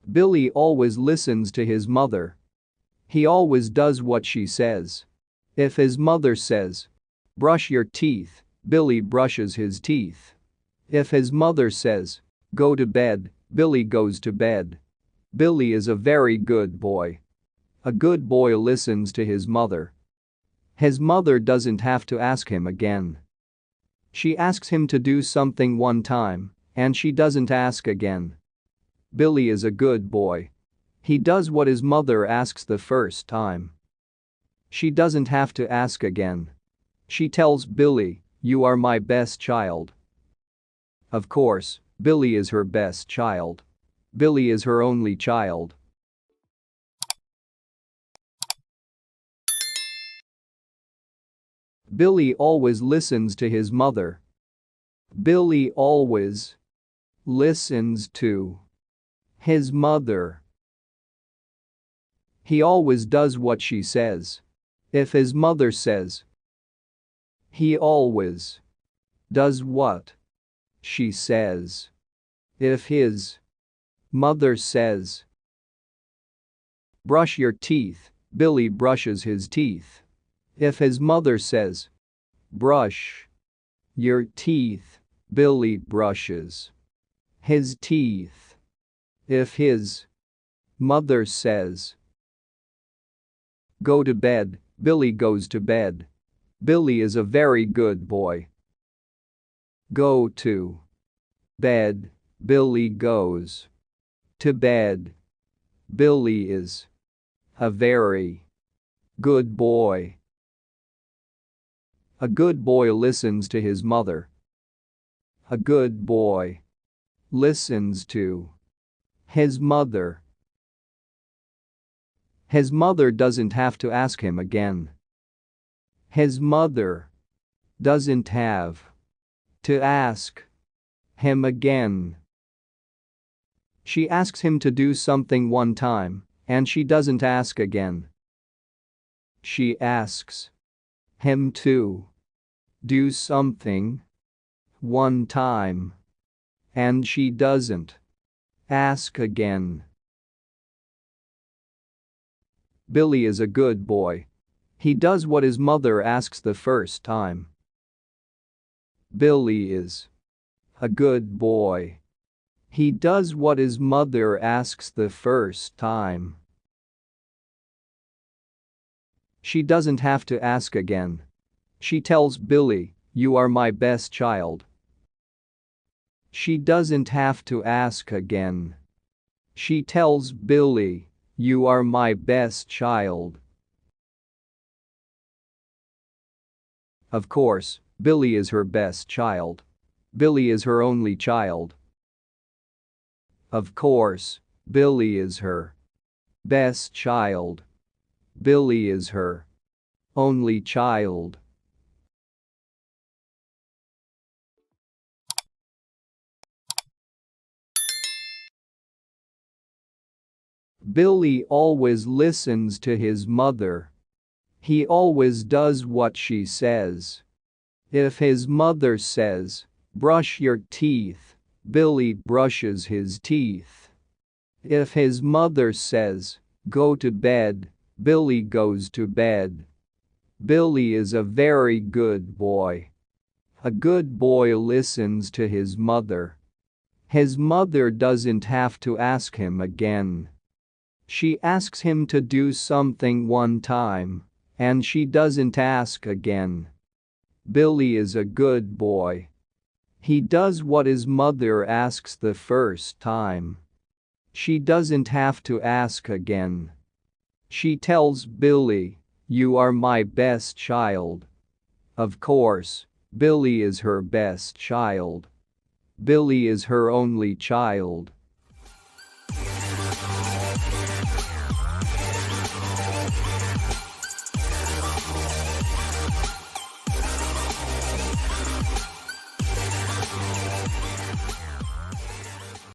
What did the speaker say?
Billy always listens to his mother. He always does what she says. If his mother says, "Brush your teeth," Billy brushes his teeth. If his mother says, "Go to bed," Billy goes to bed. Billy is a very good boy. A good boy listens to his mother. His mother doesn't have to ask him again. She asks him to do something one time, and she doesn't ask again. Billy is a good boy. He does what his mother asks the first time. She doesn't have to ask again. She tells Billy, "You are my best child." Of course, Billy is her best child. Billy is her only child. Billy always listens to his mother. Billy always listens to his mother. He always does what she says. If his mother says, he always does what she says. If his mother says, "Brush your teeth," Billy brushes his teeth. If his mother says, "Brush your teeth," Billy brushes his teeth. If his mother says, "Go to bed," Billy goes to bed. Billy is a very good boy. Go to bed, Billy goes to bed. Billy is a very good boy. A good boy listens to his mother. A good boy listens to his mother. His mother doesn't have to ask him again. His mother doesn't have to ask him again. She asks him to do something one time, and she doesn't ask again. She asks him to do something one time, and she doesn't ask again. Billy is a good boy. He does what his mother asks the first time. Billy is a good boy. He does what his mother asks the first time. She doesn't have to ask again. She tells Billy, "You are my best child." She doesn't have to ask again. She tells Billy, "You are my best child." Of course, Billy is her best child. Billy is her only child. Of course, Billy is her best child. Billy is her only child. Billy always listens to his mother. He always does what she says. If his mother says, "Brush your teeth," Billy brushes his teeth. If his mother says, "Go to bed," Billy goes to bed. Billy is a very good boy. A good boy listens to his mother. His mother doesn't have to ask him again. She asks him to do something one time, and she doesn't ask again. Billy is a good boy. He does what his mother asks the first time. She doesn't have to ask again. She tells Billy, "You are my best child." Of course, Billy is her best child. Billy is her only child.